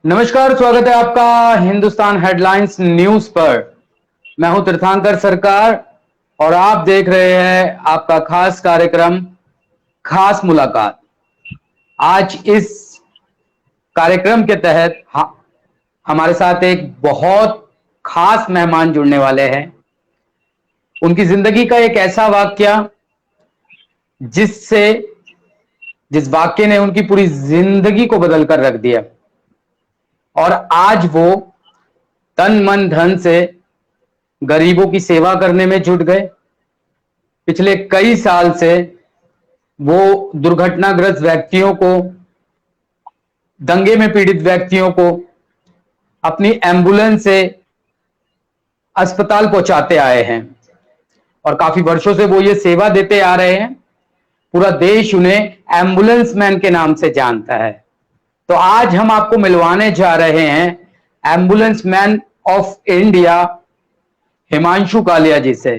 नमस्कार, स्वागत है आपका हिंदुस्तान हेडलाइंस न्यूज पर। मैं हूं तीर्थंकर सरकार और आप देख रहे हैं आपका खास कार्यक्रम खास मुलाकात। आज इस कार्यक्रम के तहत हमारे साथ एक बहुत खास मेहमान जुड़ने वाले हैं। उनकी जिंदगी का एक ऐसा वाक्य जिस वाक्य ने उनकी पूरी जिंदगी को बदल कर रख दिया और आज वो तन मन धन से गरीबों की सेवा करने में जुट गए। पिछले कई साल से वो दुर्घटनाग्रस्त व्यक्तियों को, दंगे में पीड़ित व्यक्तियों को अपनी एम्बुलेंस से अस्पताल पहुंचाते आए हैं और काफी वर्षों से वो ये सेवा देते आ रहे हैं। पूरा देश उन्हें एम्बुलेंस मैन के नाम से जानता है। तो आज हम आपको मिलवाने जा रहे हैं ambulance man of India Himanshu Kalia ji से।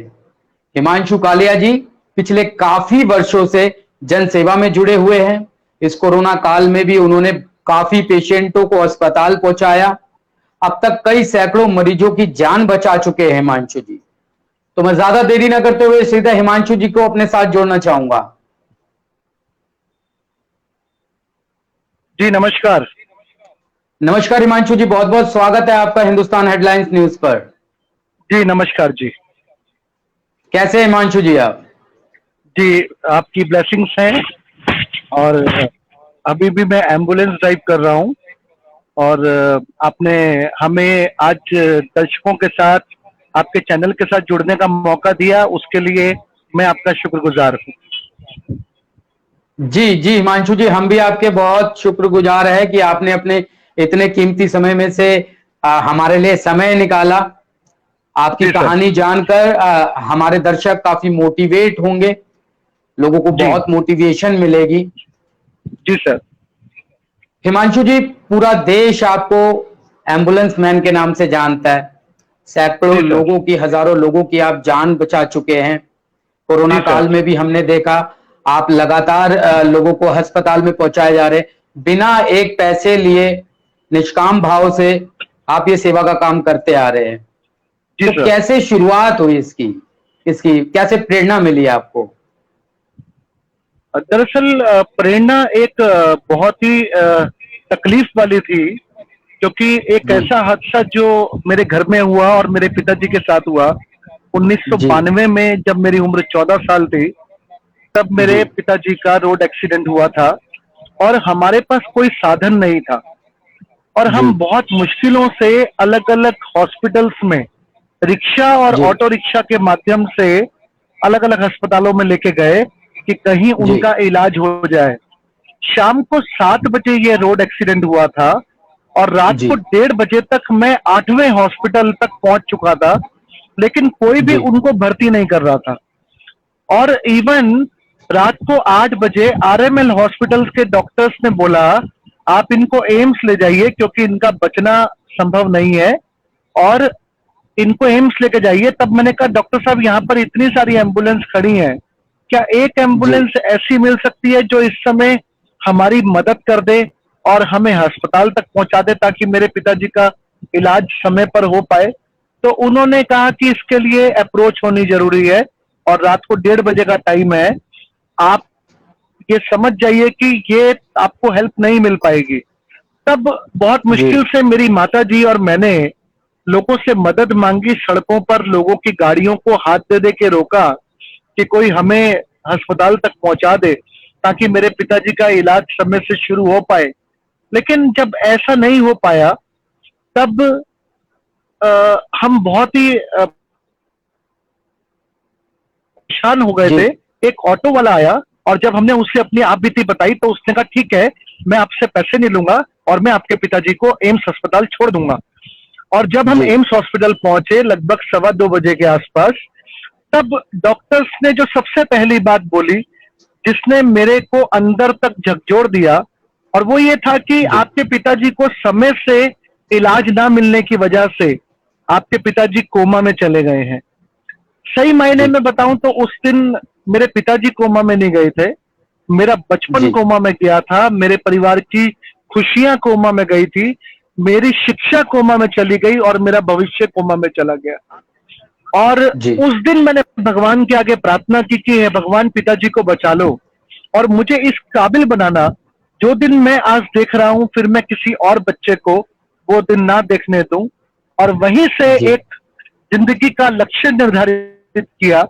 हिमांशु कालिया जी पिछले काफी वर्षों से जन सेवा में जुड़े हुए हैं। इस कोरोना काल में भी उन्होंने काफी पेशेंटों को अस्पताल पहुंचाया। अब तक कई सैकड़ों मरीजों की जान बचा चुके हैं हिमांशु जी। तो मैं ज्यादा देरी ना करते हुए सीधा हिमांशु जी को अपने साथ जोड़ना चाहूंगा। जी नमस्कार। नमस्कार हिमांशु जी, बहुत बहुत स्वागत है आपका हिंदुस्तान हेडलाइंस न्यूज पर। जी नमस्कार जी। कैसे हैं हिमांशु जी आप? जी आपकी ब्लेसिंग्स हैं और अभी भी मैं एम्बुलेंस ड्राइव कर रहा हूं और आपने हमें आज दर्शकों के साथ, आपके चैनल के साथ जुड़ने का मौका दिया, उसके लिए मैं आपका शुक्रगुजार हूं। जी जी हिमांशु जी, हम भी आपके बहुत शुक्रगुजार हैं कि आपने अपने इतने कीमती समय में से हमारे लिए समय निकाला। आपकी कहानी जानकर हमारे दर्शक काफी मोटिवेट होंगे, लोगों को बहुत मोटिवेशन मिलेगी। जी सर। हिमांशु जी, पूरा देश आपको एम्बुलेंस मैन के नाम से जानता है। सैकड़ों लोगों की, हजारों लोगों की आप जान बचा चुके हैं। कोरोना काल में भी हमने देखा आप लगातार लोगों को अस्पताल में पहुंचाए जा रहे, बिना एक पैसे लिए निष्काम भाव से आप ये सेवा का काम करते आ रहे हैं। तो कैसे शुरुआत हुई इसकी कैसे प्रेरणा मिली आपको? दरअसल प्रेरणा एक बहुत ही तकलीफ वाली थी, क्योंकि एक ऐसा हादसा जो मेरे घर में हुआ और मेरे पिताजी के साथ हुआ 1992 में, जब मेरी उम्र 14 साल थी, तब मेरे पिताजी का रोड एक्सीडेंट हुआ था और हमारे पास कोई साधन नहीं था और हम बहुत मुश्किलों से अलग अलग हॉस्पिटल्स में रिक्शा और ऑटो रिक्शा के माध्यम से अलग अलग अस्पतालों में लेके गए कि कहीं उनका इलाज हो जाए। शाम को 7 बजे ये रोड एक्सीडेंट हुआ था और रात को 1:30 बजे तक मैं 8वें हॉस्पिटल तक पहुंच चुका था, लेकिन कोई भी उनको भर्ती नहीं कर रहा था। और इवन रात को 8 बजे आरएमएल हॉस्पिटल्स के डॉक्टर्स ने बोला आप इनको एम्स ले जाइए क्योंकि इनका बचना संभव नहीं है और इनको एम्स लेके जाइए। तब मैंने कहा डॉक्टर साहब, यहाँ पर इतनी सारी एम्बुलेंस खड़ी हैं, क्या एक एम्बुलेंस ऐसी मिल सकती है जो इस समय हमारी मदद कर दे और हमें अस्पताल तक पहुंचा दे ताकि मेरे पिताजी का इलाज समय पर हो पाए? तो उन्होंने कहा कि इसके लिए अप्रोच होनी जरूरी है और रात को 1:30 बजे का टाइम है, आप ये समझ जाइए कि ये आपको हेल्प नहीं मिल पाएगी। तब बहुत मुश्किल से मेरी माताजी और मैंने लोगों से मदद मांगी, सड़कों पर लोगों की गाड़ियों को हाथ दे दे के रोका कि कोई हमें अस्पताल तक पहुंचा दे ताकि मेरे पिताजी का इलाज समय से शुरू हो पाए। लेकिन जब ऐसा नहीं हो पाया तब हम बहुत ही परेशान हो गए थे। एक ऑटो वाला आया और जब हमने उससे अपनी आप बीती बताई तो उसने कहा ठीक है, मैं आपसे पैसे नहीं लूंगा और मैं आपके पिताजी को एम्स अस्पताल छोड़ दूंगा। और जब हम एम्स हॉस्पिटल पहुंचे लगभग 2:15 बजे के आसपास, तब डॉक्टर्स ने जो सबसे पहली बात बोली जिसने मेरे को अंदर तक झकझोर दिया, और वो ये था कि आपके पिताजी को समय से इलाज ना मिलने की वजह से आपके पिताजी कोमा में चले गए हैं। सही मायने में बताऊं तो उस दिन मेरे पिताजी कोमा में नहीं गए थे, मेरा बचपन कोमा में गया था, मेरे परिवार की खुशियां कोमा में गई थी, मेरी शिक्षा कोमा में चली गई और मेरा भविष्य कोमा में चला गया। और जी उस दिन मैंने भगवान के आगे प्रार्थना की कि हे भगवान, पिताजी को बचा लो और मुझे इस काबिल बनाना जो दिन मैं आज देख रहा हूं, फिर मैं किसी और बच्चे को वो दिन ना देखने दूं। और वहीं से जी एक जिंदगी का लक्ष्य निर्धारित किया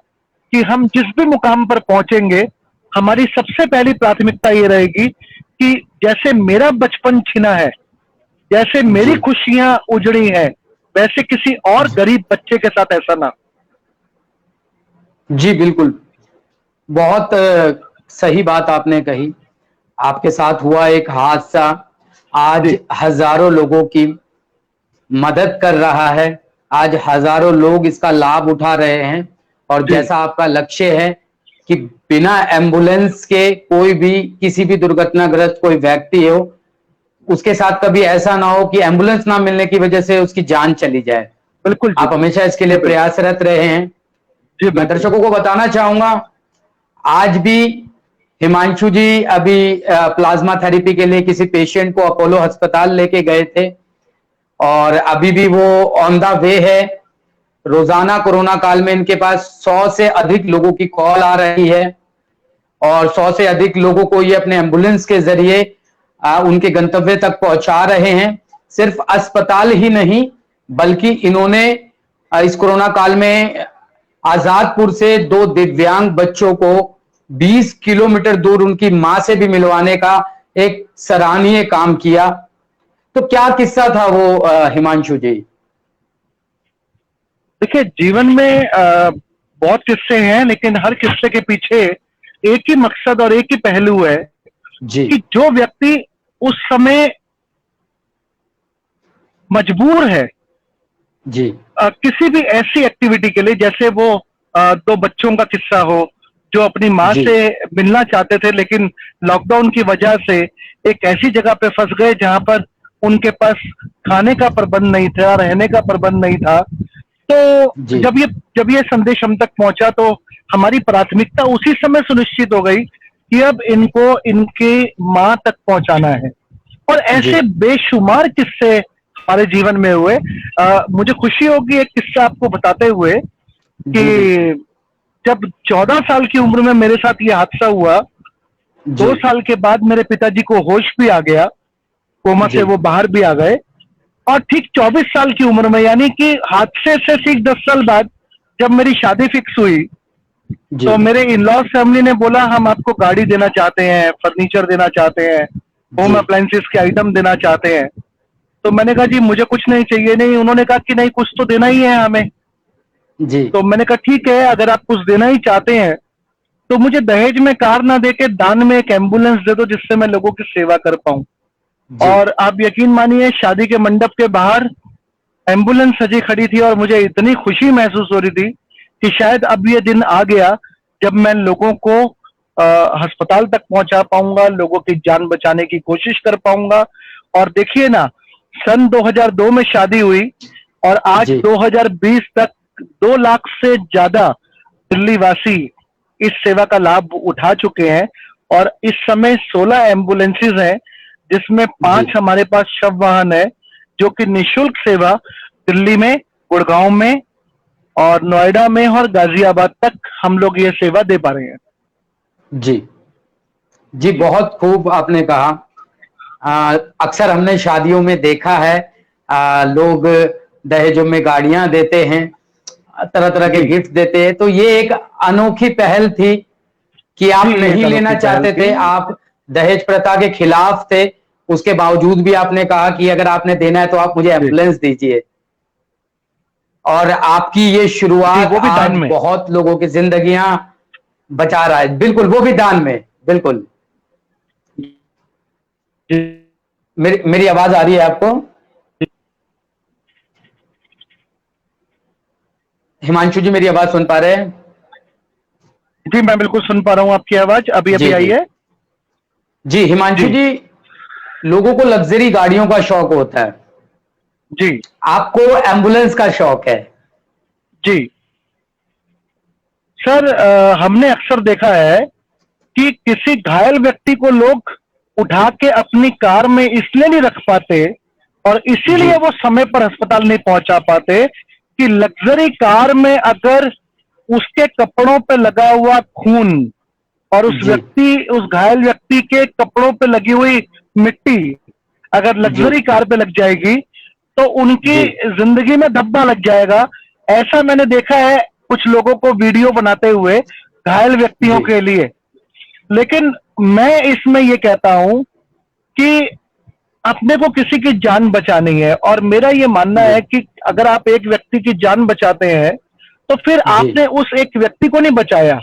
कि हम जिस भी मुकाम पर पहुंचेंगे, हमारी सबसे पहली प्राथमिकता ये रहेगी कि जैसे मेरा बचपन छिना है, जैसे मेरी जी खुशियां उजड़ी हैं, वैसे किसी और गरीब बच्चे के साथ ऐसा ना। जी बिल्कुल। बहुत सही बात आपने कही। आपके साथ हुआ एक हादसा आज जी हजारों लोगों की मदद कर रहा है। आज हजारों लोग इसका लाभ उठा रहे हैं। और जी जैसा आपका लक्ष्य है कि बिना एम्बुलेंस के कोई भी किसी भी दुर्घटनाग्रस्त कोई व्यक्ति हो, उसके साथ कभी ऐसा ना हो कि एम्बुलेंस ना मिलने की वजह से उसकी जान चली जाए। बिल्कुल जी। आप हमेशा इसके जी लिए बिल्कुल। प्रयासरत रहे हैं। जी मैं बिल्कुल। दर्शकों को बताना चाहूंगा, आज भी हिमांशु जी अभी प्लाज्मा थेरेपी के लिए किसी पेशेंट को अपोलो अस्पताल लेके गए थे और अभी भी वो ऑन द वे है। रोजाना कोरोना काल में इनके पास 100 से अधिक लोगों की कॉल आ रही है और 100 से अधिक लोगों को ये अपने एम्बुलेंस के जरिए उनके गंतव्य तक पहुंचा रहे हैं। सिर्फ अस्पताल ही नहीं, बल्कि इन्होंने इस कोरोना काल में आजादपुर से 2 दिव्यांग बच्चों को 20 किलोमीटर दूर उनकी मां से भी मिलवाने का एक सराहनीय काम किया। तो क्या किस्सा था वो हिमांशु जी? देखिए, जीवन में बहुत किस्से हैं, लेकिन हर किस्से के पीछे एक ही मकसद और एक ही पहलू है जी कि जो व्यक्ति उस समय मजबूर है जी किसी भी ऐसी एक्टिविटी के लिए, जैसे वो 2 बच्चों का किस्सा हो जो अपनी माँ जी से मिलना चाहते थे, लेकिन लॉकडाउन की वजह से एक ऐसी जगह पे फंस गए जहां पर उनके पास खाने का प्रबंध नहीं था, रहने का प्रबंध नहीं था। तो जी जब ये संदेश हम तक पहुंचा, तो हमारी प्राथमिकता उसी समय सुनिश्चित हो गई कि अब इनको इनके माँ तक पहुंचाना है। और जी ऐसे बेशुमार किस्से हमारे जीवन में हुए। मुझे खुशी होगी एक किस्सा आपको बताते हुए कि जी बिल्कुल। जब 14 साल की उम्र में मेरे साथ ये हादसा हुआ, जी 2 साल के बाद मेरे पिताजी को होश भी आ गया, कोमा से जी वो बाहर भी आ गए। और ठीक 24 साल की उम्र में, यानी कि हादसे से ठीक 10 साल बाद, जब मेरी शादी फिक्स हुई, जी तो मेरे इन लॉज फैमिली ने बोला हम आपको गाड़ी देना चाहते हैं, फर्नीचर देना चाहते हैं, होम जी अप्लायंसेस के आइटम देना चाहते हैं। तो मैंने कहा जी मुझे कुछ नहीं चाहिए। नहीं, उन्होंने कहा कि नहीं, कुछ तो देना ही है हमें। जी तो मैंने कहा ठीक है, अगर आप कुछ देना ही चाहते हैं तो मुझे दहेज में कार ना देके दान में एक एम्बुलेंस दे दो, जिससे मैं लोगों की सेवा कर पाऊं। जी और आप यकीन मानिए, शादी के मंडप के बाहर एम्बुलेंस सजी खड़ी थी और मुझे इतनी खुशी महसूस हो रही थी कि शायद अब ये दिन आ गया जब मैं लोगों को अस्पताल तक पहुंचा पाऊंगा, लोगों की जान बचाने की कोशिश कर पाऊंगा। और देखिए ना, सन 2002 में शादी हुई और आज जी 2020 तक 2 लाख से ज्यादा दिल्ली वासी इस सेवा का लाभ उठा चुके हैं। और इस समय 16 एम्बुलेंसेज हैं, जिसमें 5 जी हमारे पास शव वाहन है, जो कि निःशुल्क सेवा दिल्ली में, गुड़गांव में और नोएडा में और गाजियाबाद तक हम लोग ये सेवा दे पा रहे हैं। जी जी बहुत खूब आपने कहा। अक्सर हमने शादियों में देखा है, लोग दहेजों में गाड़ियां देते हैं, तरह तरह के जी गिफ्ट देते हैं। तो ये एक अनोखी पहल थी कि जी, आप ये एक नहीं लेना अनोखी पहल चाहते थी। थे, आप दहेज प्रथा के खिलाफ थे। उसके बावजूद भी आपने कहा कि अगर आपने देना है तो आप मुझे जी एम्बुलेंस दीजिए। और आपकी ये जी, शुरुआत वो भी आज दान में। बहुत लोगों की जिंदगियां बचा रहा है। बिल्कुल, वो भी दान में। बिल्कुल। जी मेरी मेरी आवाज आ रही है आपको? हिमांशु जी मेरी आवाज सुन पा रहे हैं? जी, मैं बिल्कुल सुन पा रहा हूँ आपकी आवाज, अभी जी अभी आई जी है। जी हिमांशु जी जी, लोगों को लग्जरी गाड़ियों का शौक होता है, जी आपको एम्बुलेंस का शौक है। जी सर, हमने अक्सर देखा है कि किसी घायल व्यक्ति को लोग उठा के अपनी कार में इसलिए नहीं रख पाते और इसीलिए जी वो समय पर अस्पताल नहीं पहुंचा पाते कि लग्जरी कार में अगर उसके कपड़ों पे लगा हुआ खून और जी उस घायल व्यक्ति के कपड़ों पे लगी हुई मिट्टी अगर जी लग्जरी कार पे लग जाएगी तो उनकी जी जिंदगी में धब्बा लग जाएगा। ऐसा मैंने देखा है कुछ लोगों को वीडियो बनाते हुए घायल व्यक्तियों जी के लिए। लेकिन मैं इसमें ये कहता हूं कि अपने को किसी की जान बचानी है और मेरा ये मानना जी है कि अगर आप एक व्यक्ति की जान बचाते हैं तो फिर जी आपने उस एक व्यक्ति को नहीं बचाया,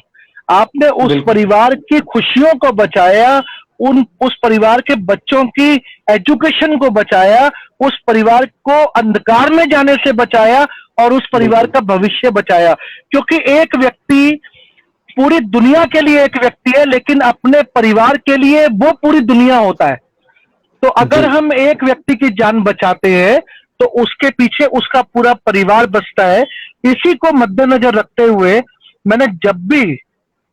आपने उस बिल्कुल परिवार की खुशियों को बचाया, उन उस परिवार के बच्चों की एजुकेशन को बचाया, उस परिवार को अंधकार में जाने से बचाया और उस परिवार बिल्कुल का भविष्य बचाया। क्योंकि एक व्यक्ति पूरी दुनिया के लिए एक व्यक्ति है लेकिन अपने परिवार के लिए वो पूरी दुनिया होता है। तो जी अगर हम एक व्यक्ति की जान बचाते हैं तो उसके पीछे उसका पूरा परिवार बचता है। इसी को मद्देनजर रखते हुए मैंने जब भी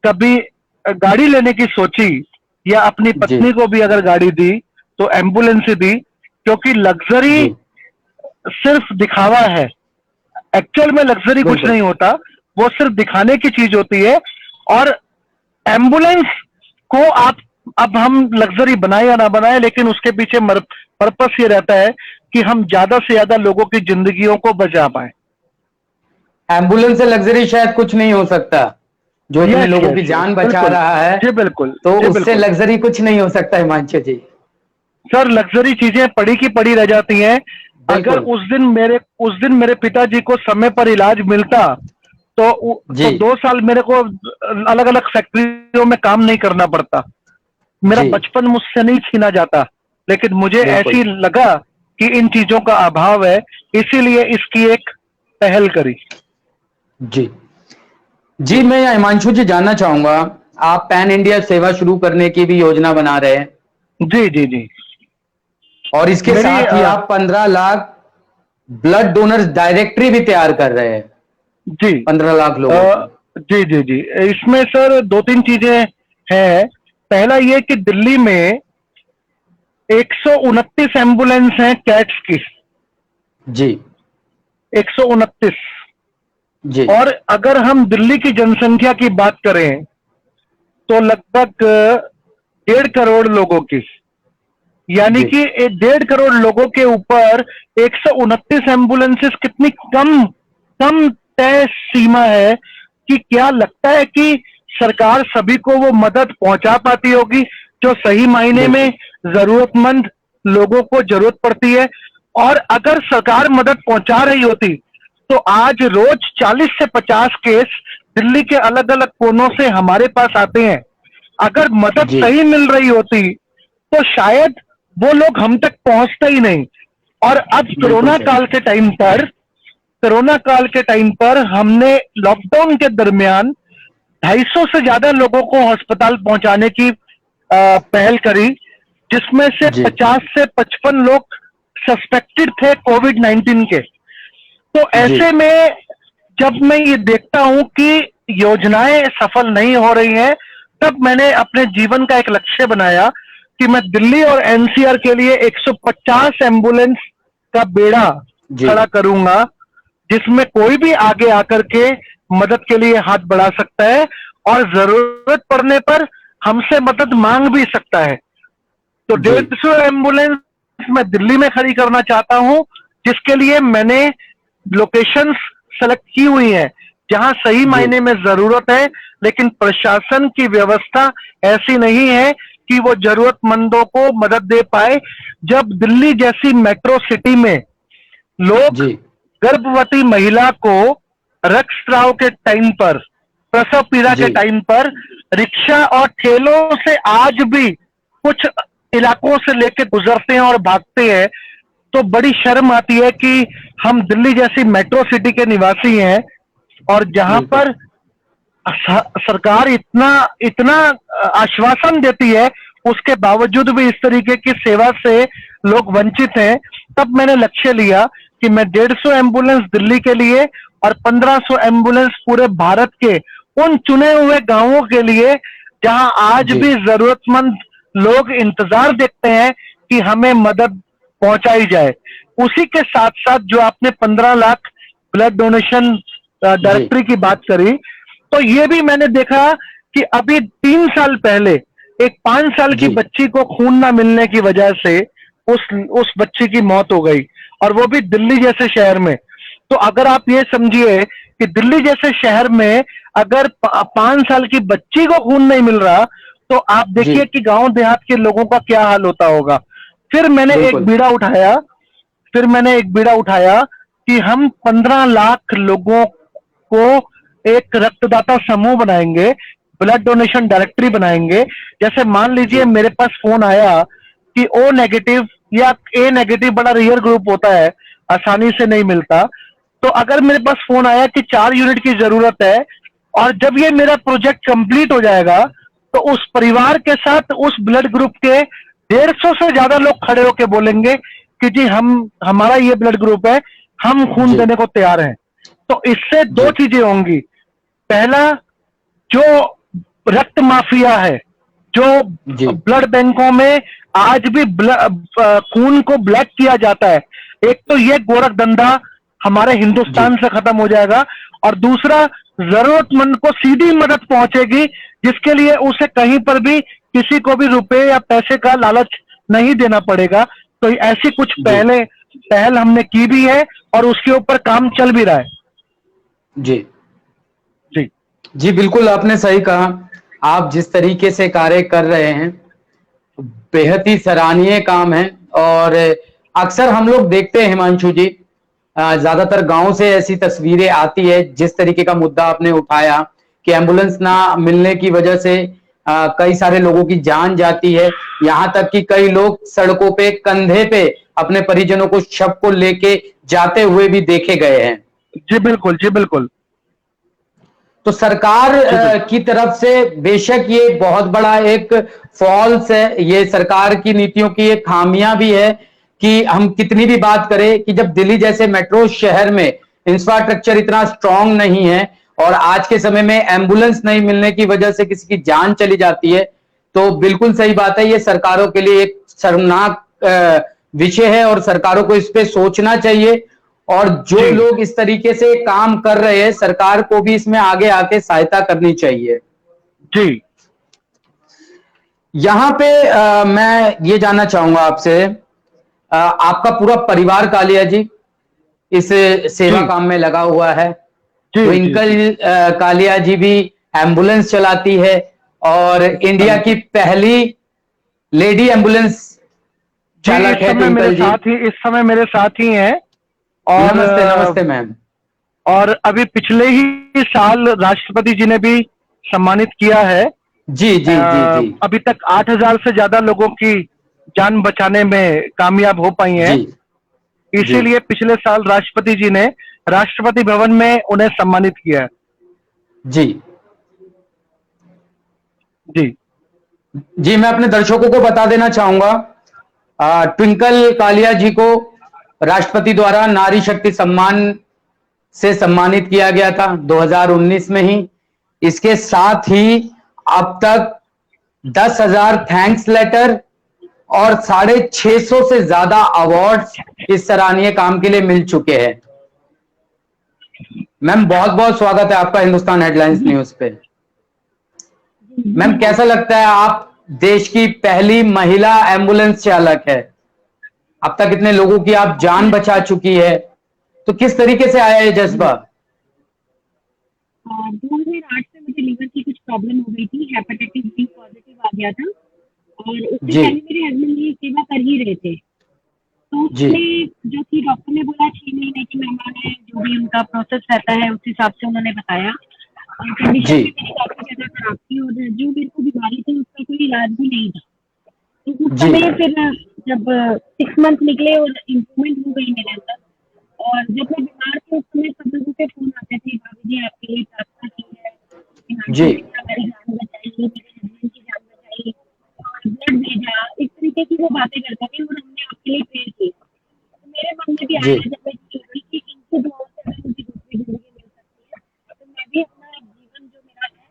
कभी गाड़ी लेने की सोची या अपनी जी पत्नी को भी अगर गाड़ी दी तो एम्बुलेंस ही दी, क्योंकि लग्जरी जी सिर्फ दिखावा है। एक्चुअल में लग्जरी कुछ बिल्कुल नहीं होता, वो सिर्फ दिखाने की चीज होती है। और एम्बुलेंस को आप अब हम लग्जरी बनाए या ना बनाए लेकिन उसके पीछे पर्पस ये रहता है कि हम ज्यादा से ज्यादा लोगों की जिंदगियों को बचा पाए। एम्बुलेंस से लग्जरी शायद कुछ नहीं हो सकता, जो इतने यस लोगों की यस यस, जान बचा बिल्कुल रहा है, जी, बिल्कुल तो जी, उससे बिल्कुल लग्जरी कुछ नहीं हो सकता हिमांशु जी। सर। लग्जरी चीजें पड़ी की पड़ी रह जाती हैं। अगर बिल्कुल उस दिन मेरे पिताजी को समय पर इलाज मिलता तो जी 2 साल मेरे को अलग अलग फैक्ट्रियों में काम नहीं करना पड़ता, मेरा जी बचपन मुझसे नहीं छीना जाता। लेकिन मुझे बिल्कुल ऐसी लगा कि इन चीजों का अभाव है, इसीलिए इसकी एक पहल करी। जी जी। जी मैं हिमांशु जी जानना चाहूंगा, आप पैन इंडिया सेवा शुरू करने की भी योजना बना रहे हैं जी जी जी। और इसके मेरी साथ ही आप 15 लाख ब्लड डोनर्स डायरेक्टरी भी तैयार कर रहे हैं, जी 15 लाख लोगों की। जी जी जी। इसमें सर दो तीन चीजें हैं। पहला ये कि दिल्ली में 129 एम्बुलेंस हैं कैट्स की, जी 129। जी और अगर हम दिल्ली की जनसंख्या की बात करें तो लगभग 1.5 करोड़ लोगों की, यानी जी कि 1.5 करोड़ लोगों के ऊपर 129 एम्बुलेंसेस कितनी कम कम तय सीमा है कि क्या लगता है कि सरकार सभी को वो मदद पहुंचा पाती होगी जो सही मायने में बिल्कुल जरूरतमंद लोगों को जरूरत पड़ती है। और अगर सरकार मदद पहुंचा रही होती तो आज रोज 40 से 50 केस दिल्ली के अलग अलग कोनों से हमारे पास आते हैं। अगर मदद जी सही मिल रही होती तो शायद वो लोग हम तक पहुंचते ही नहीं। और अब बिल्कुल सही। कोरोना काल के टाइम पर हमने लॉकडाउन के दरमियान 250 से ज्यादा लोगों को अस्पताल पहुंचाने की पहल करी, जिसमें से जी 50 से 55 लोग सस्पेक्टेड थे कोविड-19 के। तो जी ऐसे में जब मैं ये देखता हूं कि योजनाएं सफल नहीं हो रही हैं, तब मैंने अपने जीवन का एक लक्ष्य बनाया कि मैं दिल्ली और एनसीआर के लिए 150 एम्बुलेंस का बेड़ा जी खड़ा करूंगा, जिसमें कोई भी आगे आकर के मदद के लिए हाथ बढ़ा सकता है और जरूरत पड़ने पर हमसे मदद मांग भी सकता है। तो जी 150 एम्बुलेंस मैं दिल्ली में खड़ी करना चाहता हूं, जिसके लिए मैंने लोकेशंस सेलेक्ट की हुई हैं जहां सही जी मायने में जरूरत है, लेकिन प्रशासन की व्यवस्था ऐसी नहीं है कि वो जरूरतमंदों को मदद दे पाए। जब दिल्ली जैसी मेट्रो सिटी में लोग जी गर्भवती महिला को रक्तस्राव के टाइम पर, प्रसव पीड़ा के जी टाइम पर रिक्शा और ठेलों से आज भी कुछ इलाकों से लेकर गुजरते हैं और भागते हैं, तो बड़ी शर्म आती है कि हम दिल्ली जैसी मेट्रो सिटी के निवासी हैं और जहां बिल्कुल पर सरकार इतना इतना आश्वासन देती है, उसके बावजूद भी इस तरीके की सेवा से लोग वंचित हैं। तब मैंने लक्ष्य लिया कि मैं 150 एम्बुलेंस दिल्ली के लिए और 1500 एम्बुलेंस पूरे भारत के उन चुने हुए गांवों के लिए जहां आज जी भी जरूरतमंद लोग इंतजार देखते हैं कि हमें मदद पहुंचाई जाए। उसी के साथ साथ जो आपने 15 लाख ब्लड डोनेशन जी डायरेक्टरी की बात करी, तो ये भी मैंने देखा कि अभी 3 साल पहले एक 5 साल की जी बच्ची को खून ना मिलने की वजह से उस बच्ची की मौत हो गई, और वो भी दिल्ली जैसे शहर में। तो अगर आप ये समझिए कि दिल्ली जैसे शहर में अगर 5 साल की बच्ची को खून नहीं मिल रहा, तो आप जी देखिए कि गांव देहात के लोगों का क्या हाल होता होगा। फिर मैंने एक बिल्कुल बीड़ा उठाया फिर मैंने एक बीड़ा उठाया कि हम 15 लाख लोगों को एक रक्तदाता समूह बनाएंगे, ब्लड डोनेशन डायरेक्टरी बनाएंगे। जैसे मान लीजिए जी मेरे पास फोन आया कि ओ नेगेटिव या ए नेगेटिव बड़ा रेयर ग्रुप होता है, आसानी से नहीं मिलता। तो अगर मेरे पास फोन आया कि 4 यूनिट की जरूरत है, और जब ये मेरा प्रोजेक्ट कंप्लीट हो जाएगा, तो उस परिवार के साथ उस ब्लड ग्रुप के 150 से ज्यादा लोग खड़े होकर बोलेंगे कि जी हमारा ये ब्लड ग्रुप है, हम खून जी देने को तैयार हैं। तो इससे दो जी चीजें होंगी। पहला, जो रक्त माफिया है, जो जी ब्लड बैंकों में आज भी खून को ब्लैक किया जाता है, एक तो ये गोरख धंधा हमारे जी हिंदुस्तान से खत्म हो जाएगा। और दूसरा, जरूरतमंद को सीधी मदद पहुंचेगी, जिसके लिए उसे कहीं पर भी किसी को भी रुपए या पैसे का लालच नहीं देना पड़ेगा। तो ऐसी कुछ जी पहल हमने की भी है, और उसके ऊपर काम चल भी रहा है। जी जी जी बिल्कुल आपने सही कहा। आप जिस तरीके से कार्य कर रहे हैं बेहद ही सराहनीय काम है। और अक्सर हम लोग देखते हैं हिमांशु जी, ज्यादातर गांव से ऐसी तस्वीरें आती है। जिस तरीके का मुद्दा आपने उठाया कि एम्बुलेंस ना मिलने की वजह से कई सारे लोगों की जान जाती है, यहां तक कि कई लोग सड़कों पे कंधे पे अपने परिजनों को शव को लेके जाते हुए भी देखे गए हैं। जी बिल्कुल, जी बिल्कुल, तो सरकार जी बिल्कुल, की तरफ से बेशक ये बहुत बड़ा एक फॉल्स है, ये सरकार की नीतियों की एक खामियां भी है कि हम कितनी भी बात करें कि जब दिल्ली जैसे मेट्रो शहर में इंफ्रास्ट्रक्चर इतना स्ट्रांग नहीं है और आज के समय में एम्बुलेंस नहीं मिलने की वजह से किसी की जान चली जाती है, तो बिल्कुल सही बात है, ये सरकारों के लिए एक शर्मनाक विषय है और सरकारों को इस पे सोचना चाहिए। और जो जी, लोग इस तरीके से काम कर रहे हैं सरकार को भी इसमें आगे आके सहायता करनी चाहिए। जी, यहां पे मैं ये जानना चाहूंगा आपसे, आपका पूरा परिवार कालिया जी इस सेवा जी, काम में लगा हुआ है। जी, जी, ट्विंकल जी। कालिया जी भी एम्बुलेंस चलाती है और हाँ इंडिया की जी। पहली लेडी एम्बुलेंस जी, चालक है ट्विंकल जी। इस समय मेरे साथ ही हैं। और नमस्ते नमस्ते मैम। और अभी पिछले ही साल राष्ट्रपति जी ने भी सम्मानित किया है। जी जी जी जी अभी तक 8,000 से ज्यादा लोगों की जान बचाने में कामयाब हो पाई हैं। जी जी इसीलिए पिछले साल राष्ट्रपति जी ने राष्ट्रपति भवन में उन्हें सम्मानित किया है। जी जी, जी मैं अपने दर्शकों को बता देना चाहूंगा, ट्विंकल कालिया जी को राष्ट्रपति द्वारा नारी शक्ति सम्मान से सम्मानित किया गया था 2019 में ही। इसके साथ ही अब तक 10,000 थैंक्स लेटर और 650 से ज्यादा अवार्ड्स इस सराहनीय काम के लिए मिल चुके हैं। मैम बहुत बहुत स्वागत है आपका हिंदुस्तान हेडलाइंस न्यूज पे। मैम धन्यवाद। कैसा लगता है, आप देश की पहली महिला एम्बुलेंस चालक है, अब तक इतने लोगों की आप जान बचा चुकी है, तो किस तरीके से आया ये जज्बा? 2008 में मुझे लीवर की कुछ प्रॉब्लम हो गई थी, हेपेटाइटिस बी पॉजिटिव आ गया था। और उससे जी पहले मेरे हस्बैंड ये सेवा कर ही रहे थे। तो जी उसमें जो थी डॉक्टर ने बोला 6 महीने की मेहमान है, जो भी उनका प्रोसेस रहता है उस हिसाब से उन्होंने बताया। और कंडीशन जी भी मेरी काफी ज्यादा खराब थी, और जो मेरे को बीमारी थी उसका कोई इलाज भी नहीं था। तो उस जी समय फिर जब 6 मंथ निकले और इम्प्रूवमेंट हो गई मेरे अंदर। और जब मैं बीमार थी उस समय सब लोगों के फोन आते थे, भाभी जी आपके लिए प्रार्थना की है, जी हिमांशु जी ने हमारी जान बचाई, मेरे हस्बैंड की जान बचाई, और ब्लड भेजा, इस तरीके की वो बातें करते थे और हमने आपके लिए प्रेयर की। तो मेरे मन में भी जी आया जब मैं सोची कि इनकी दुआओं से अगर मुझे दूसरी जिंदगी मिल सकती है, तो मैं भी अपना जीवन जो मेरा है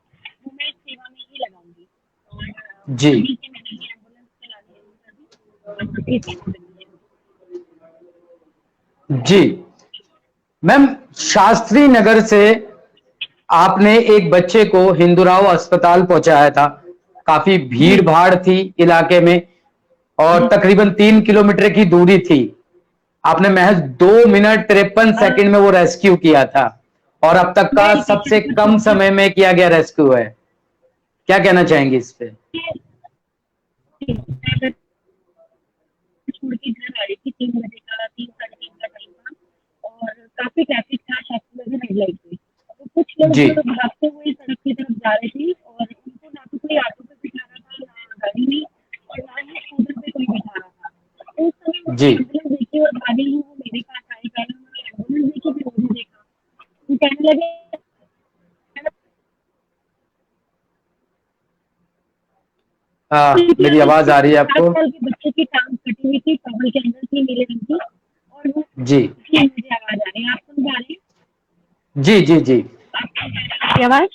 वो मैं इस सेवा में ही लगाऊंगी। और जी तभी से मैंने ये एम्बुलेंस चलानी शुरू कर दी और काफी सेवा मिलती है। जी मैम, शास्त्री नगर से आपने एक बच्चे को हिंदूराव अस्पताल पहुंचाया था। काफी भीड़ भाड़ थी इलाके में और तकरीबन 3 किलोमीटर की दूरी थी। आपने महज 2 मिनट 53 सेकंड में वो रेस्क्यू किया था और अब तक का सबसे कम समय में किया गया रेस्क्यू है। क्या कहना चाहेंगे इस पे? छोड़ के घर आ रही थी, 3 बजे का, 3 साढ़े 3 का टाइम था और काफी ट्रैफिक था, शास्त्री नगर रेड लाइट पे। तो कुछ लोग जी भागते हुए सड़क की तरफ जा रहे थे और उनको ना तो कोई ऑटो पे बिठा रहा था, ना गाड़ी में, और ना ही स्कूटर पे कोई बिठा रहा था। तो उस समय जी मुझे एम्बुलेंस देखी और भागी ही वो मेरे पास आई। पहले उन्होंने एम्बुलेंस देखी, फिर मुझे देखा। वो कहने लगे मेरी आवाज आ रही है 7 आपको? साल के बच्चे की टांग कटी हुई थी, टॉवल के अंदर थी, नीले रंग की, और वो जी मुझे आवाज आ रही है। आप सुन पा रहे हैं? जी जी जी आप सुन पा रहे हैं मेरी आवाज?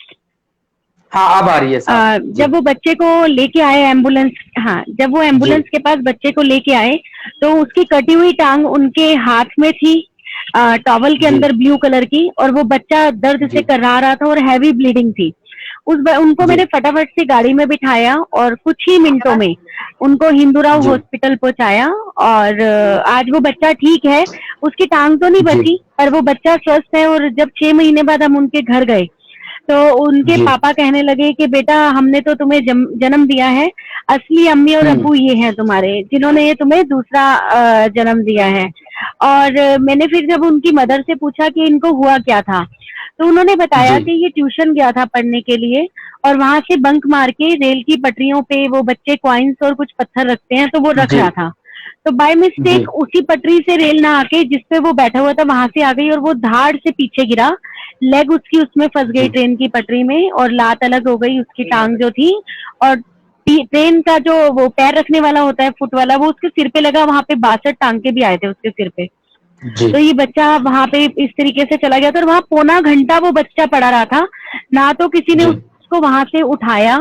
हाँ, अब आ रही है साहब। जी जब वो बच्चे को लेके आए एम्बुलेंस, हाँ, जब वो जी एम्बुलेंस के पास बच्चे को लेके आए तो उसकी कटी हुई टांग उनके हाथ में थी, टॉवल के जी अंदर ब्लू कलर की, और वो बच्चा दर्द से जी कर्रा रहा था और हैवी ब्लीडिंग थी। उनको जी मैंने फटाफट से गाड़ी में बिठाया और कुछ ही मिनटों में उनको हिंदूराव जी हॉस्पिटल पहुंचाया। और आज वो बच्चा ठीक है, उसकी टांग तो नहीं जी बची पर वो बच्चा स्वस्थ है। और जब 6 महीने बाद हम उनके घर गए तो उनके जी पापा कहने लगे कि बेटा, हमने तो तुम्हें जन्म दिया है, असली अम्मी और अब्बू ये हैं तुम्हारे, जिन्होंने ये तुम्हें दूसरा जन्म दिया है। और मैंने फिर जब उनकी मदर से पूछा कि इनको हुआ क्या था, तो उन्होंने बताया जी कि ये ट्यूशन गया था पढ़ने के लिए और वहां से बंक मार के रेल की पटरियों पे वो बच्चे कॉइन्स और कुछ पत्थर रखते हैं तो वो रख जी रहा था। तो बाय जी मिस्टेक उसी पटरी से रेल ना आके जिसपे वो बैठा हुआ था वहां से आ गई और वो धाड़ से पीछे गिरा। लेग उसकी उसमें फंस गई जी ट्रेन की पटरी में और लात अलग हो गई उसकी टांग जो थी। और ट्रेन का जो वो पैर रखने वाला होता है, फुट वाला, वो उसके सिर पे लगा। वहां पे 62 टांके भी आए थे उसके सिर पे। जी तो ये बच्चा वहां पे इस तरीके से चला गया था और वहां पौना घंटा वो बच्चा पड़ा रहा था। ना तो किसी ने जी उसको वहां से उठाया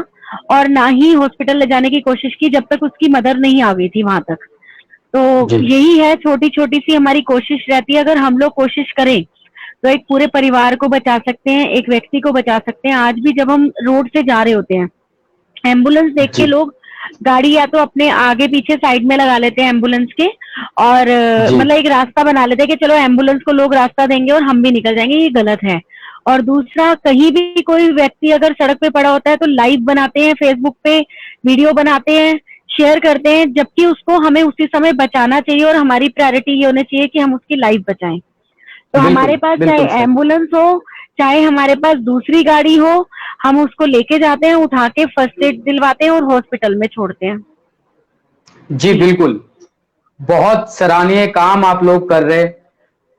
और ना ही हॉस्पिटल ले जाने की कोशिश की जब तक उसकी मदर नहीं आ गई थी वहां तक। तो जी यही है, छोटी छोटी सी हमारी कोशिश रहती है। अगर हम लोग कोशिश करें तो एक पूरे परिवार को बचा सकते हैं, एक व्यक्ति को बचा सकते हैं। आज भी जब हम रोड से जा रहे होते हैं, एम्बुलेंस देख के जी लोग गाड़ी या तो अपने आगे पीछे साइड में लगा लेते हैं एम्बुलेंस के, और जी मतलब एक रास्ता बना लेते हैं कि चलो एम्बुलेंस को लोग रास्ता देंगे और हम भी निकल जाएंगे। ये गलत है। और दूसरा, कहीं भी कोई व्यक्ति अगर सड़क पे पड़ा होता है तो लाइव बनाते हैं, फेसबुक पे वीडियो बनाते हैं, शेयर करते हैं, जबकि उसको हमें उसी समय बचाना चाहिए और हमारी प्रायोरिटी ये होनी चाहिए कि हम उसकी लाइफ बचाएं। तो हमारे बिल्कुल पास चाहे बिल्कुल सर। एम्बुलेंस हो, चाहे हमारे पास दूसरी गाड़ी हो, हम उसको लेके जाते हैं, उठा के फर्स्ट एड दिलवाते हैं और हॉस्पिटल में छोड़ते हैं। जी जी। बिल्कुल, बहुत सराहनीय काम आप लोग कर रहे हैं।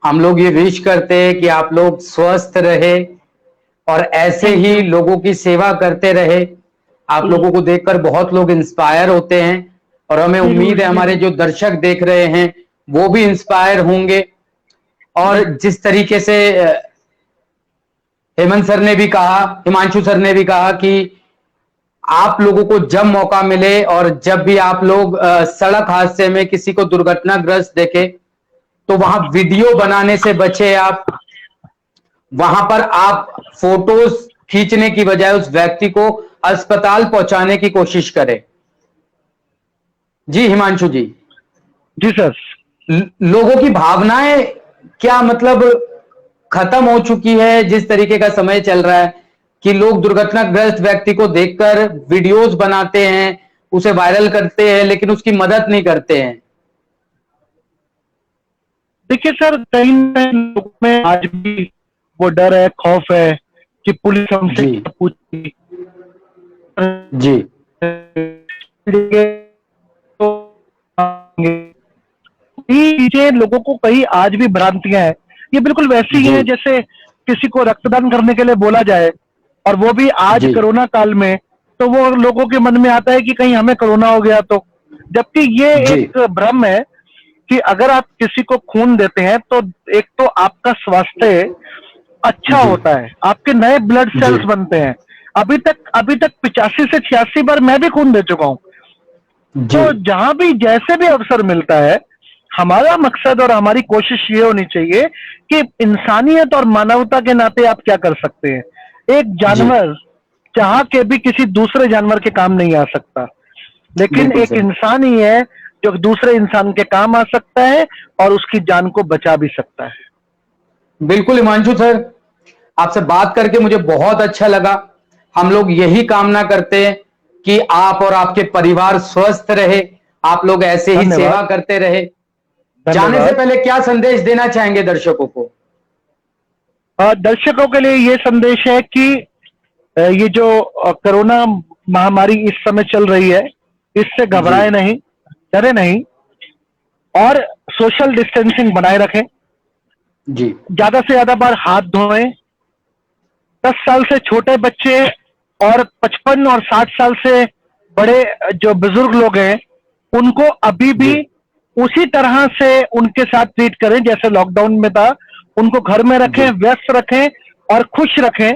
हम लोग ये विश करते हैं कि आप लोग स्वस्थ रहे और ऐसे थैंक ही यू। लोगों की सेवा करते रहे। आप जी, लोगों को देखकर बहुत लोग इंस्पायर होते हैं और हमें उम्मीद जरूर है हमारे जरूर। जो दर्शक देख रहे हैं वो भी इंस्पायर होंगे। और जिस तरीके से हेमंत सर ने भी कहा, हिमांशु सर ने भी कहा कि आप लोगों को जब मौका मिले और जब भी आप लोग सड़क हादसे में किसी को दुर्घटनाग्रस्त देखे तो वहां वीडियो बनाने से बचे आप। वहां पर आप फोटोज खींचने की बजाय उस व्यक्ति को अस्पताल पहुंचाने की कोशिश करें। जी हिमांशु जी, जी सर। लोगों की भावनाएं क्या मतलब खत्म हो चुकी है जिस तरीके का समय चल रहा है कि लोग दुर्घटनाग्रस्त व्यक्ति को देखकर वीडियोस बनाते हैं, उसे वायरल करते हैं, लेकिन उसकी मदद नहीं करते हैं। देखिए सर, कहीं ना कहीं लोगों में आज भी वो डर है, खौफ है कि पुलिस हमसे जी क्या पूछेगी। जी ये चीजें लोगों को कहीं आज भी भ्रांतियां हैं। ये बिल्कुल वैसी ही जी है जैसे किसी को रक्तदान करने के लिए बोला जाए और वो भी आज जी कोरोना काल में, तो वो लोगों के मन में आता है कि कहीं हमें कोरोना हो गया तो। जबकि ये जी एक भ्रम है कि अगर आप किसी को खून देते हैं तो एक तो आपका स्वास्थ्य अच्छा जी होता है, आपके नए ब्लड जी सेल्स बनते हैं। अभी तक 85 से 86 बार मैं भी खून दे चुका हूं। जी तो जहां भी जैसे भी अवसर मिलता है, हमारा मकसद और हमारी कोशिश ये होनी चाहिए कि इंसानियत और मानवता के नाते आप क्या कर सकते हैं। एक जानवर चाह के भी किसी दूसरे जानवर के काम नहीं आ सकता, लेकिन बिल्कुल एक सही। इंसान ही है जो दूसरे इंसान के काम आ सकता है और उसकी जान को बचा भी सकता है। बिल्कुल हिमांशु सर, आपसे बात करके मुझे बहुत अच्छा लगा। हम लोग यही कामना करते हैं कि आप और आपके परिवार स्वस्थ रहे, आप लोग ऐसे ही धन्यवाद। सेवा करते रहे। जाने से धन्यवाद। पहले क्या संदेश देना चाहेंगे दर्शकों को? दर्शकों के लिए ये संदेश है कि ये जो कोरोना महामारी इस समय चल रही है, इससे घबराए नहीं, डरे नहीं और सोशल डिस्टेंसिंग बनाए रखें। जी ज्यादा से ज्यादा बार हाथ धोएं। 10 साल से छोटे बच्चे और 55 और 60 साल से बड़े जो बुजुर्ग लोग हैं, उनको अभी भी उसी तरह से उनके साथ ट्रीट करें जैसे लॉकडाउन में था। उनको घर में रखें, व्यस्त रखें और खुश रखें।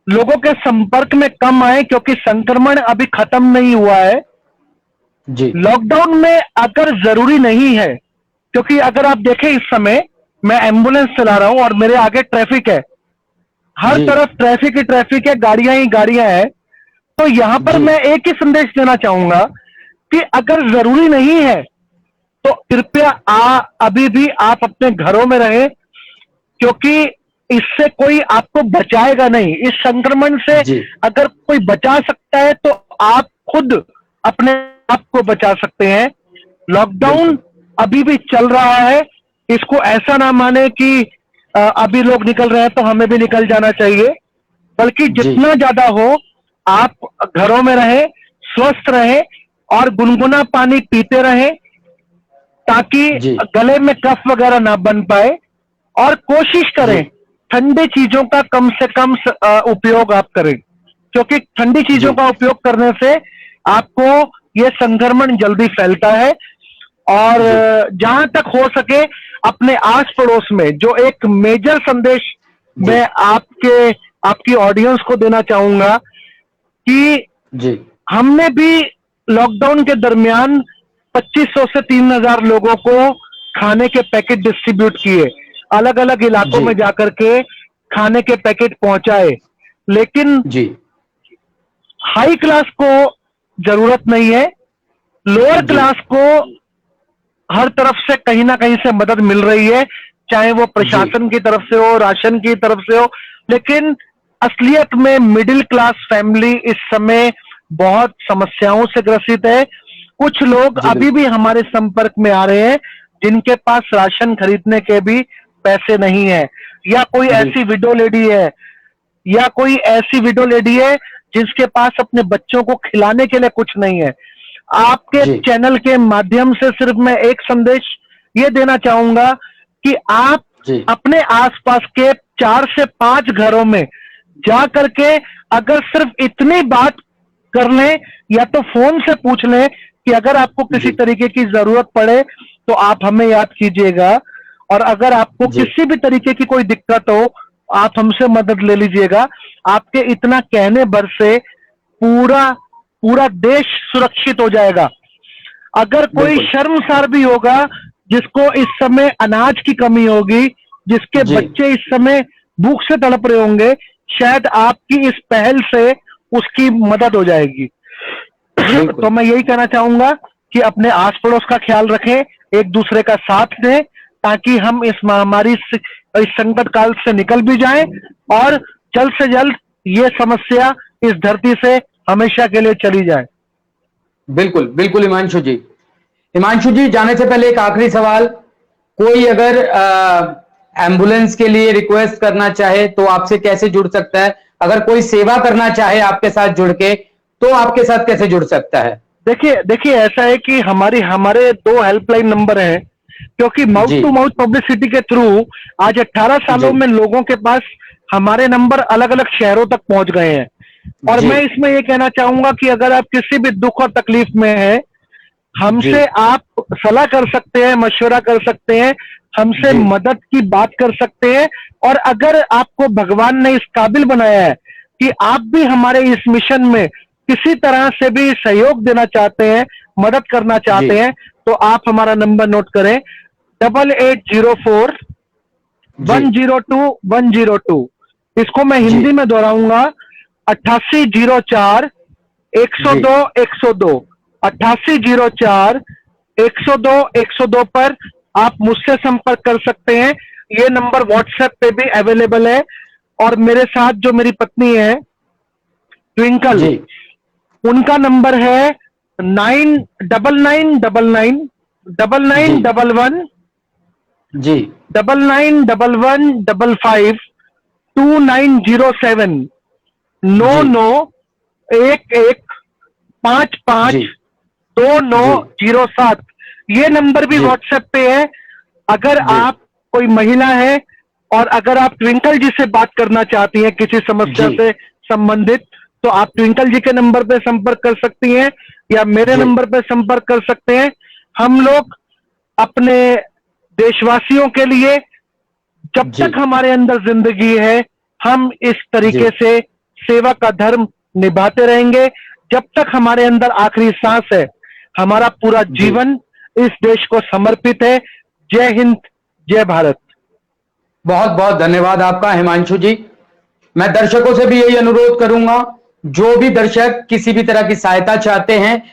लोगों के संपर्क में कम आए क्योंकि संक्रमण अभी खत्म नहीं हुआ है। जी लॉकडाउन में अगर जरूरी नहीं है, क्योंकि अगर आप देखें इस समय मैं एम्बुलेंस चला रहा हूं और मेरे आगे ट्रैफिक है, हर जी। तरफ ट्रैफिक ही ट्रैफिक है, गाड़ियां ही गाड़ियां हैं। तो यहां पर जी। मैं एक ही संदेश देना चाहूंगा कि अगर जरूरी नहीं है तो कृपया अभी भी आप अपने घरों में रहें, क्योंकि इससे कोई आपको बचाएगा नहीं। इस संक्रमण से जी अगर कोई बचा सकता है तो आप खुद अपने आप को बचा सकते हैं। लॉकडाउन बिल्कुल। अभी भी चल रहा है, इसको ऐसा ना माने कि अभी लोग निकल रहे हैं तो हमें भी निकल जाना चाहिए, बल्कि जी जितना ज्यादा हो आप घरों में रहें, स्वस्थ रहें और गुनगुना पानी पीते रहें ताकि जी गले में कफ वगैरह ना बन पाए। और कोशिश करें जी ठंडी चीजों का कम से कम उपयोग आप करें, क्योंकि ठंडी चीजों जी का उपयोग करने से आपको ये संक्रमण जल्दी फैलता है। और जी जहां तक हो सके अपने आस पड़ोस में, जो एक मेजर संदेश जी मैं आपकी ऑडियंस को देना चाहूंगा कि जी हमने भी लॉकडाउन के दरमियान 2500 से 3000 लोगों को खाने के पैकेट डिस्ट्रीब्यूट किए, अलग अलग इलाकों जी में जाकर के खाने के पैकेट पहुंचाए। लेकिन जी हाई क्लास को जरूरत नहीं है, लोअर जी क्लास को हर तरफ से कहीं ना कहीं से मदद मिल रही है, चाहे वो प्रशासन की तरफ से हो, राशन की तरफ से हो। लेकिन असलियत में मिडिल क्लास फैमिली इस समय बहुत समस्याओं से ग्रसित है। कुछ लोग जी अभी भी हमारे संपर्क में आ रहे हैं जिनके पास राशन खरीदने के भी पैसे नहीं है, या कोई ऐसी विडो लेडी है, या कोई ऐसी विडो लेडी है जिसके पास अपने बच्चों को खिलाने के लिए कुछ नहीं है। आपके जी चैनल के माध्यम से सिर्फ मैं एक संदेश ये देना चाहूंगा कि आप जी अपने आसपास के 4 से 5 घरों में जा करके अगर सिर्फ इतनी बात कर लें या तो फोन से पूछ लें कि अगर आपको किसी जी तरीके की जरूरत पड़े तो आप हमें याद कीजिएगा, और अगर आपको जी किसी भी तरीके की कोई दिक्कत हो आप हमसे मदद ले लीजिएगा। आपके इतना कहने भर से पूरा पूरा देश सुरक्षित हो जाएगा। अगर कोई बिल्कुल। शर्मसार भी होगा जिसको इस समय अनाज की कमी होगी, जिसके जी बच्चे इस समय भूख से तड़प रहे होंगे, शायद आपकी इस पहल से उसकी मदद हो जाएगी। बिल्कुल। तो मैं यही कहना चाहूंगा कि अपने आस पड़ोस का ख्याल रखें, एक दूसरे का साथ दें, ताकि हम इस महामारी से, इस संकट काल से निकल भी जाएं और जल्द से जल्द ये समस्या इस धरती से हमेशा के लिए चली जाए। बिल्कुल बिल्कुल हिमांशु जी। हिमांशु जी, जाने से पहले एक आखिरी सवाल, कोई अगर एम्बुलेंस के लिए रिक्वेस्ट करना चाहे तो आपसे कैसे जुड़ सकता है? अगर कोई सेवा करना चाहे आपके साथ जुड़ के तो आपके साथ कैसे जुड़ सकता है? देखिए ऐसा है कि हमारे 2 हेल्पलाइन नंबर हैं, क्योंकि माउथ जी टू माउथ पब्लिसिटी के थ्रू आज 18 सालों जी में लोगों के पास हमारे नंबर अलग अलग शहरों तक पहुंच गए हैं। और जी मैं इसमें ये कहना चाहूंगा कि अगर आप किसी भी दुख और तकलीफ में हैं, जी हमसे आप सलाह कर सकते हैं, मशवरा कर सकते हैं, हमसे जी मदद की बात कर सकते हैं। और अगर आपको भगवान ने इस काबिल बनाया है कि आप भी हमारे इस मिशन में किसी तरह से भी सहयोग देना चाहते हैं, मदद करना जी चाहते हैं, तो आप हमारा नंबर नोट करें 8804 102 इसको मैं हिंदी में दोहराऊंगा 8804 102 102 8804 102 102 पर आप मुझसे संपर्क कर सकते हैं। ये नंबर व्हाट्सएप पे भी अवेलेबल है। और मेरे साथ जो मेरी पत्नी है ट्विंकल, उनका नंबर है 99999911 जी 991155 2907 9911552907 ये नंबर भी जी। व्हाट्सएप पे है। अगर जी। आप कोई महिला है और अगर आप ट्विंकल जी से बात करना चाहती हैं किसी समस्या जी। से संबंधित, तो आप ट्विंकल जी के नंबर पे संपर्क कर सकती हैं या मेरे जी। नंबर पे संपर्क कर सकते हैं। हम लोग अपने देशवासियों के लिए जब जी। तक हमारे अंदर जिंदगी है हम इस तरीके जी। से सेवा का धर्म निभाते रहेंगे। जब तक हमारे अंदर आखिरी सांस है हमारा पूरा जीवन इस देश को समर्पित है। जय हिंद, जय भारत। बहुत बहुत धन्यवाद आपका हिमांशु जी। मैं दर्शकों से भी यही अनुरोध करूंगा, जो भी दर्शक किसी भी तरह की सहायता चाहते हैं,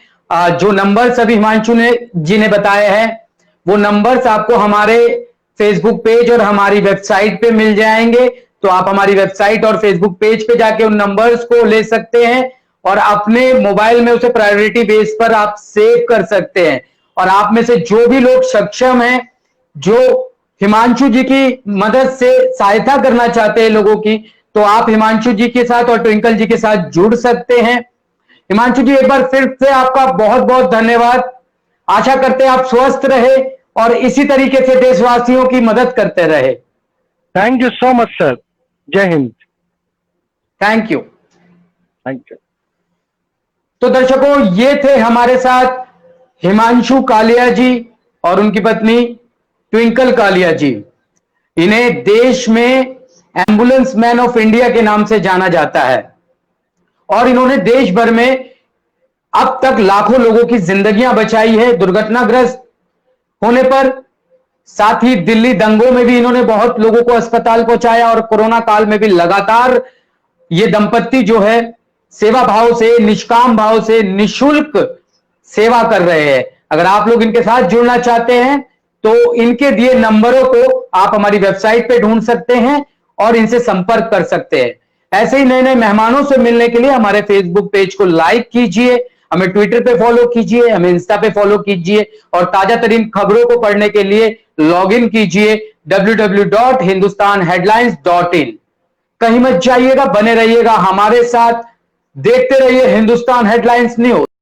जो नंबर्स अभी हिमांशु जी ने बताए हैं, वो नंबर्स आपको हमारे फेसबुक पेज और हमारी वेबसाइट पे मिल जाएंगे। तो आप हमारी वेबसाइट और फेसबुक पेज पे जाके उन नंबर्स को ले सकते हैं और अपने मोबाइल में उसे प्रायोरिटी बेस पर आप सेव कर सकते हैं। और आप में से जो भी लोग सक्षम हैं, जो हिमांशु जी की मदद से सहायता करना चाहते हैं लोगों की, तो आप हिमांशु जी के साथ और ट्विंकल जी के साथ जुड़ सकते हैं। हिमांशु जी, एक बार फिर से आपका बहुत बहुत धन्यवाद। आशा करते हैं आप स्वस्थ रहे और इसी तरीके से देशवासियों की मदद करते रहे। Thank you so much sir. जय Hind. Thank you. Thank you. तो दर्शकों, ये थे हमारे साथ हिमांशु कालिया जी और उनकी पत्नी ट्विंकल कालिया जी। इन्हें देश में एम्बुलेंस मैन ऑफ इंडिया के नाम से जाना जाता है और इन्होंने देश भर में अब तक लाखों लोगों की जिंदगियां बचाई है दुर्घटनाग्रस्त होने पर। साथ ही दिल्ली दंगों में भी इन्होंने बहुत लोगों को अस्पताल पहुंचाया और कोरोना काल में भी लगातार ये दंपत्ति जो है सेवा भाव से, निष्काम भाव से निशुल्क सेवा कर रहे हैं। अगर आप लोग इनके साथ जुड़ना चाहते हैं तो इनके दिए नंबरों को आप हमारी वेबसाइट पे ढूंढ सकते हैं और इनसे संपर्क कर सकते हैं। ऐसे ही नए नए मेहमानों से मिलने के लिए हमारे फेसबुक पेज को लाइक कीजिए, हमें ट्विटर पे फॉलो कीजिए, हमें इंस्टा पे फॉलो कीजिए और ताजा तरीन खबरों को पढ़ने के लिए लॉग इन कीजिए www.hindustanheadlines.in। कहीं मत जाइएगा, बने रहिएगा हमारे साथ, देखते रहिए हिंदुस्तान हेडलाइंस न्यूज।